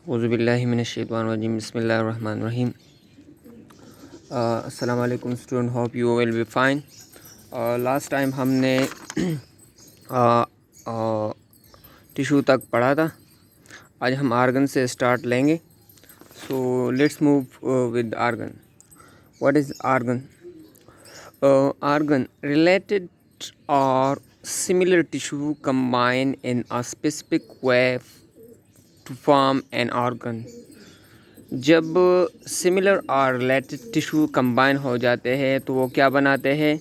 اعوذ باللہ من الشیطان الرجیم بسم اللہ الرحمن الرحیم. السلام علیکم student, hope you will be fine. Last time ہم نے ٹیشو تک پڑھا تھا. آج ہم آرگن سے اسٹارٹ لیں گے. So let's move with organ. What is organ? Organ related or similar tissue combine in a specific way to form an organ. جب سملر اور ریلیٹڈ ٹیشو کمبائن ہو جاتے ہیں تو وہ کیا بناتے ہیں؟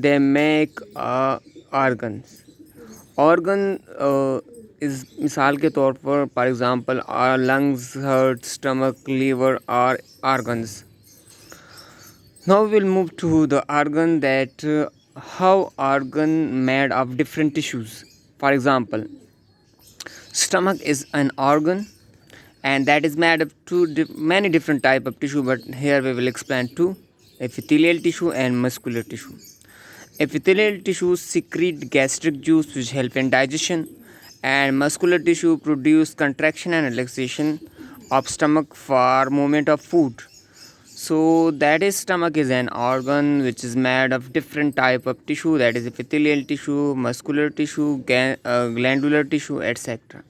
They make organ. Organ is مثال کے طور پر for example lungs, heart, stomach, liver اور organs. Now we will move to the organ that how organ made of different tissues. For example, stomach is an organ and that is made of many different type of tissue, but here we will explain two: epithelial tissue and muscular tissue. Epithelial tissue secrete gastric juice which help in digestion, and muscular tissue produce contraction and relaxation of stomach for movement of food. So that is, stomach is an organ which is made of different type of tissue, that is epithelial tissue, muscular tissue, glandular tissue, etc.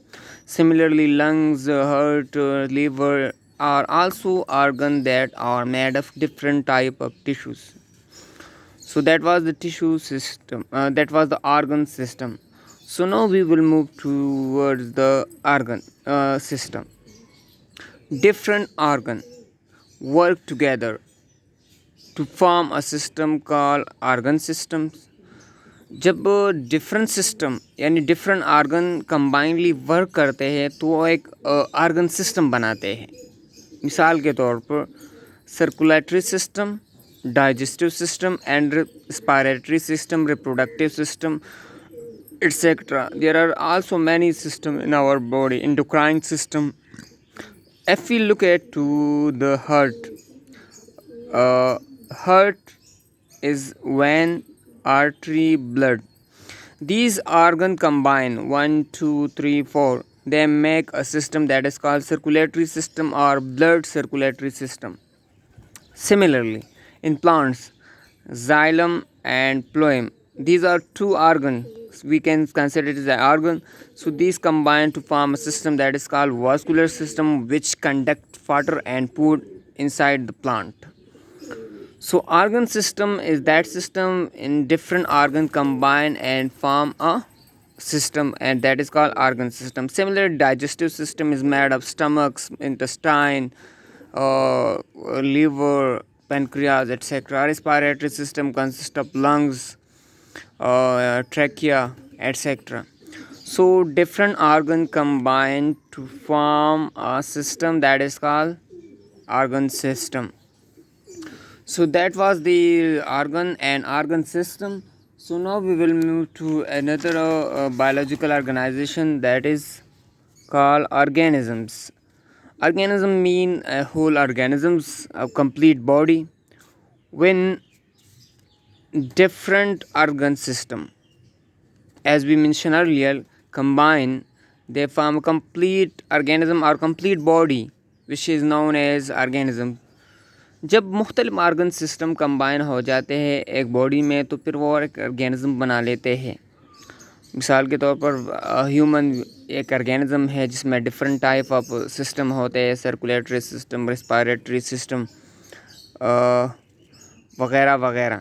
Similarly, lungs, heart, liver are also organ that are made of different type of tissues. So that was the tissue system, that was the organ system. So now we will move towards the organ system. Different organ work together to form a system called organ systems. جب different system یعنی different organ کمبائنڈلی work کرتے ہیں تو وہ ایک organ system بناتے ہیں. مثال کے طور پر circulatory system, digestive system and respiratory system, reproductive system, etc. There are also many systems in our body. Endocrine system. If we look at to the heart, heart is vein, artery, blood. These organs combine 1, 2, 3, 4. They make a system that is called circulatory system or blood circulatory system. Similarly, in plants, xylem and phloem, these are two organs. We can consider it as an organ. So these combine to form a system that is called vascular system, which conduct water and food inside the plant. So organ system is that system in different organs combine and form a system, and that is called organ system. Similarly, digestive system is made of stomachs, intestine, liver, pancreas, etc. Respiratory system consists of lungs, trachea, etc. So different organs combine to form a system that is called organ system. So that was the organ and organ system. So now we will move to another biological organization, that is called organisms. Organism mean whole organisms, a complete body. When different organ system, as we mentioned earlier, combine, they form a complete organism or complete body, which is known as organism. جب مختلف organ system combine ہو جاتے ہیں ایک body میں تو پھر وہ ایک آرگینزم بنا لیتے ہیں. مثال کے طور پر ہیومن ایک آرگینزم ہے جس میں ڈفرینٹ ٹائپ آف سسٹم ہوتے ہیں, سرکولیٹری سسٹم, ریسپیریٹری سسٹم وغیرہ وغیرہ.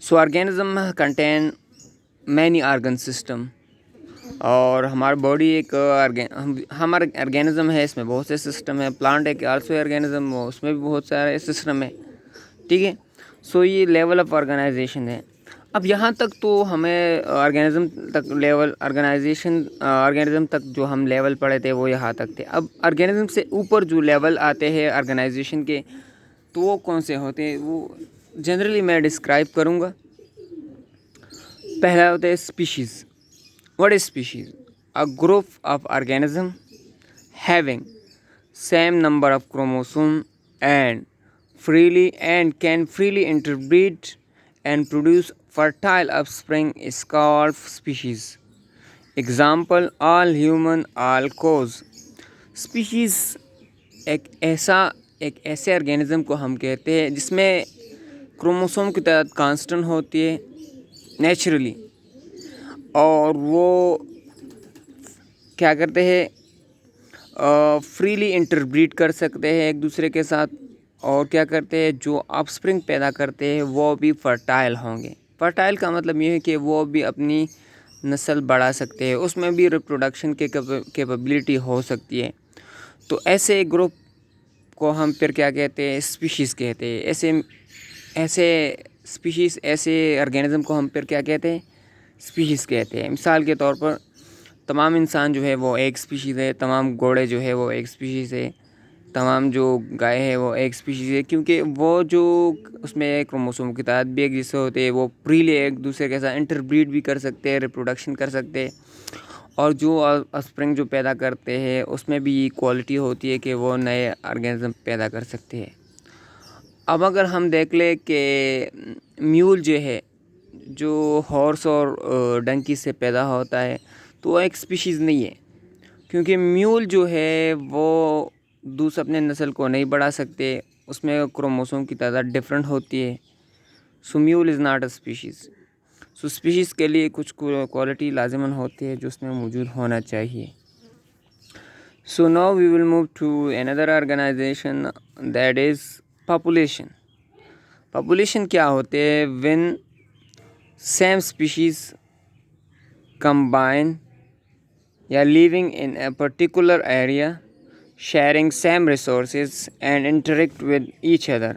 So organism contain many organ system, اور ہمارا باڈی ایک ہمارا آرگینزم ہے, اس میں بہت سے سسٹم ہیں. پلانٹ ایک آلسو آرگینزم, اس میں بھی بہت سارے سسٹم ہیں. ٹھیک ہے. سو یہ لیول آف آرگنائزیشن ہے. اب یہاں تک تو ہمیں آرگینزم تک لیول آرگینزم تک جو ہم لیول پڑھے تھے وہ یہاں تک تھے. اب آرگینزم سے اوپر جو لیول آتے ہیں آرگنائزیشن کے تو وہ کون سے ہوتے ہیں, وہ جنرلی میں ڈسکرائب کروں گا. پہلا ہوتا ہے species. What is species? A group of organisms having same number of chromosomes and can freely interbreed and produce fertile offspring is called species. Example: all human, all cows. Species ایک ایسے organism کو ہم کہتے ہیں جس میں chromosome کی تعداد کانسٹنٹ ہوتی ہے نیچرلی، اور وہ کیا کرتے ہیں، فریلی انٹربریڈ کر سکتے ہیں ایک دوسرے کے ساتھ، اور کیا کرتے ہیں، جو آف اسپرنگ پیدا کرتے ہیں وہ بھی فرٹائل ہوں گے۔ فرٹائل کا مطلب یہ ہے کہ وہ بھی اپنی نسل بڑھا سکتے ہیں، اس میں بھی ریپروڈکشن کی کیپیبلٹی ہو سکتی ہے۔ تو ایسے گروپ کو ہم پھر کیا کہتے ہیں، اسپیشیز کہتے ہیں۔ ایسے آرگینزم کو ہم پھر کیا کہتے ہیں، اسپیشیز کہتے ہیں۔ مثال کے طور پر تمام انسان جو ہے وہ ایک اسپیشیز ہے، تمام گھوڑے جو ہے وہ ایک اسپیشیز ہے، تمام جو گائے ہے وہ ایک اسپیشیز ہے، کیونکہ وہ جو اس میں کروموسوم کی تعداد بھی ایک جیسے ہوتے ہیں، وہ فریلی ایک دوسرے کے ساتھ انٹربریڈ بھی کر سکتے ہیں، ریپروڈکشن کر سکتے ہیں، اور جو اسپرنگ جو پیدا کرتے ہیں اس میں بھی یہ کوالٹی ہوتی ہے کہ وہ نئے آرگینزم پیدا کر سکتے ہیں۔ اب اگر ہم دیکھ لیں کہ میول جو ہے، جو ہارس اور ڈنکی سے پیدا ہوتا ہے، تو وہ ایک اسپیشیز نہیں ہے، کیونکہ میول جو ہے وہ دوسرے اپنے نسل کو نہیں بڑھا سکتے، اس میں کروموسوم کی تعداد ڈفرینٹ ہوتی ہے۔ So mule is not a species. So species کے لیے کچھ کوالٹی لازماً ہوتی ہے جو اس میں موجود ہونا چاہیے۔ So now we will move to اندر organization that is population. Population کیا ہوتے ہیں؟ وین سیم اسپیشیز combine یا living in a particular area, sharing same resources and interact with each other۔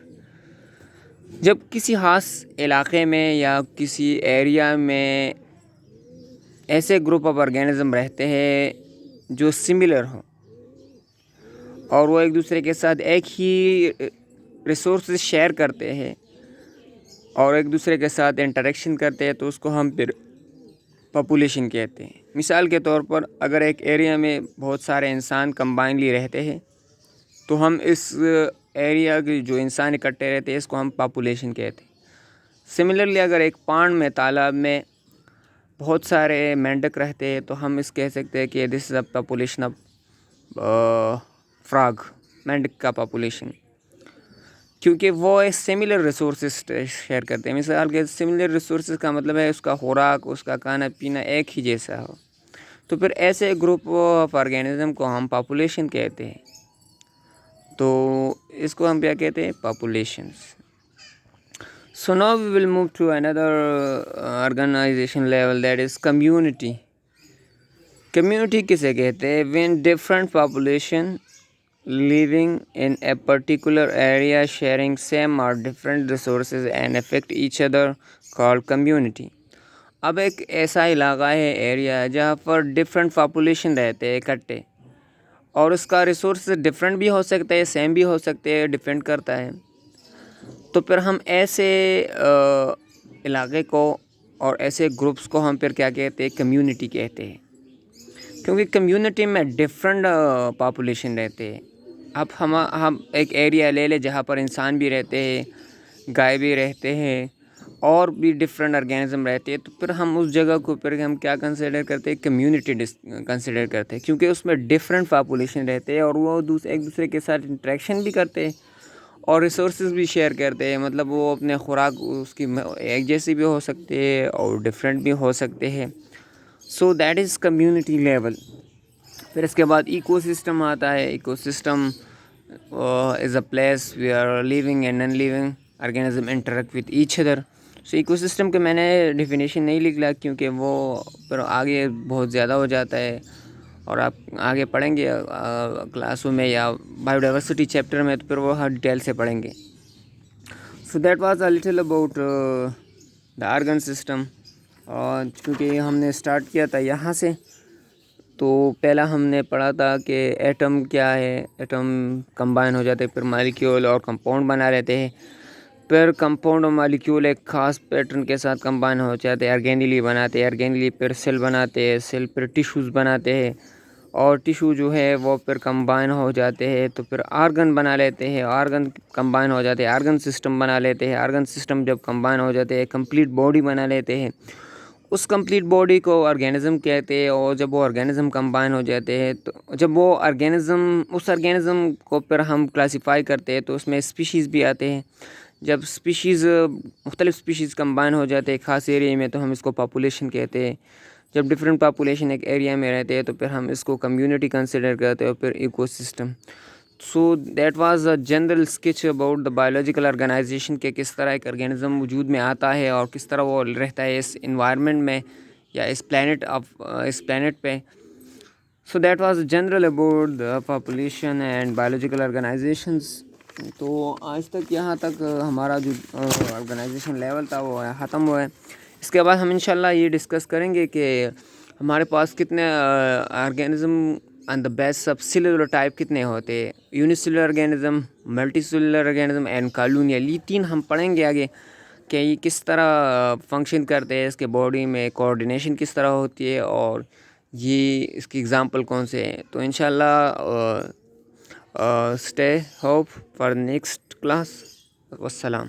جب کسی خاص علاقے میں یا کسی ایریا میں ایسے گروپ آف آرگینزم رہتے ہیں جو سملر ہوں، اور وہ ایک دوسرے کے ساتھ ایک ہی ریسورسز شیئر کرتے ہیں اور ایک دوسرے کے ساتھ انٹریکشن کرتے ہیں، تو اس کو ہم پھر پاپولیشن کہتے ہیں۔ مثال کے طور پر اگر ایک ایریا میں بہت سارے انسان کمبائنلی رہتے ہیں تو ہم اس ایریا کے جو انسان اکٹھے رہتے ہیں اس کو ہم پاپولیشن کہتے ہیں۔ سملرلی اگر ایک پانڈ میں، تالاب میں بہت سارے مینڈک رہتے ہیں تو ہم اس کہہ سکتے ہیں کہ دس از اے پاپولیشن آف فراگ، مینڈک کا پاپولیشن، کیونکہ وہ ایک سملر ریسورسز شیئر کرتے ہیں۔ مثال کے سملر ریسورسز کا مطلب ہے اس کا خوراک، اس کا کھانا پینا ایک ہی جیسا ہو، تو پھر ایسے گروپ آف آرگینزم کو ہم پاپولیشن کہتے ہیں۔ تو اس کو ہم کیا کہتے ہیں؟ Populations. So now we will move to اندر organization level that is community. Community کسے کہتے ہیں؟ When different population living in a particular area sharing same or different resources and affect each other called community۔ اب ایک ایسا علاقہ ہے، area ہے جہاں پر ڈفرینٹ پاپولیشن رہتے ہیں اکٹھے، اور اس کا ریسورسز ڈفرینٹ بھی ہو سکتے ہیں، سیم بھی ہو سکتے ہیں، ڈپینڈ کرتا ہے، تو پھر ہم ایسے علاقے کو اور ایسے گروپس کو ہم پھر کیا کہتے ہیں؟ کمیونٹی کہتے ہیں، کیونکہ کمیونٹی میں ڈفرینٹ پاپولیشن رہتے ہیں۔ اب ہم ایک ایریا لے لیں جہاں پر انسان بھی رہتے ہیں، گائے بھی رہتے ہیں، اور بھی ڈفرینٹ آرگینزم رہتے ہیں، تو پھر ہم اس جگہ کو پھر ہم کیا کنسیڈر کرتے ہیں؟ کمیونٹی کنسیڈر کرتے ہیں، کیونکہ اس میں ڈفرینٹ پاپولیشن رہتے ہیں اور وہ ایک دوسرے کے ساتھ انٹریکشن بھی کرتے ہیں اور ریسورسز بھی شیئر کرتے ہیں۔ مطلب وہ اپنے خوراک اس کی ایک جیسی بھی ہو سکتے ہیں اور ڈفرینٹ بھی ہو سکتے ہیں۔ So that is community level. پھر اس کے بعد ایکو سسٹم آتا ہے۔ Ecosystem is a place where living and non living organism interact with each other. So ecosystem کے میں نے ڈیفینیشن نہیں لکھا کیونکہ وہ پھر آگے بہت زیادہ ہو جاتا ہے، اور آپ آگے پڑھیں گے کلاسوں میں یا بایو ڈائیورسٹی چیپٹر میں، تو پھر وہ ہر ڈیٹیل سے پڑھیں گے۔ سو that was a little about the organ system. اور چونکہ ہم نے اسٹارٹ کیا تھا یہاں سے، تو پہلا ہم نے پڑھا تھا کہ ایٹم کیا ہے۔ ایٹم کمبائن ہو جاتے، پھر مالیکیول اور کمپاؤنڈ بنا لیتے ہیں، پھر کمپاؤنڈ اور مالیکیول ایک خاص پیٹرن کے ساتھ کمبائن ہو جاتے ہیں، آرگینیلی بناتے ہیں، آرگینیلی پھر سیل بناتے ہیں، سیل پھر ٹیشوز بناتے ہیں، اور ٹیشو جو ہے وہ پھر کمبائن ہو جاتے ہیں تو پھر آرگن بنا لیتے ہیں، آرگن کمبائن ہو جاتے ہیں، آرگن سسٹم بنا لیتے ہیں، آرگن سسٹم جب کمبائن ہو جاتے ہیں کمپلیٹ باڈی بنا لیتے ہیں، اس کمپلیٹ باڈی کو آرگینزم کہتے ہیں، اور جب وہ آرگینزم کمبائن ہو جاتے ہیں تو جب وہ اس آرگینزم کو پھر ہم کلاسیفائی کرتے ہیں تو اس میں اسپیشیز بھی آتے ہیں. جب مختلف اسپیشیز کمبائن ہو جاتے ہیں ایک خاص ایریا میں تو ہم اس کو پاپولیشن کہتے ہیں. جب ڈفرینٹ پاپولیشن ایک ایریا میں رہتے ہیں تو پھر ہم اس کو کمیونٹی کنسیڈر کرتے ہیں اور پھر ecosystem. So that was a general sketch about the biological organization کہ کس طرح ایک آرگینزم وجود میں آتا ہے اور کس طرح وہ رہتا ہے اس انوائرمنٹ میں یا اس پلانٹ پہ. So that was general about the population and biological organizations. تو آج تک یہاں تک ہمارا جو آرگنائزیشن لیول تھا وہ ختم ہوا ہے. اس کے بعد ہم انشاءاللہ یہ ڈسکس کریں گے کہ ہمارے پاس کتنے organism and the base sub cellular type کتنے ہوتے ہیں. Uni cellular organism, multi cellular organism and colonial. یہ 3 ہم پڑھیں گے آگے کہ یہ کس طرح فنکشن کرتے ہیں، اس کے باڈی میں کوآرڈینیشن کس طرح ہوتی ہے اور یہ اس کی اگزامپل کون سے ہیں. تو انشاءاللہ stay hope for next class. والسلام.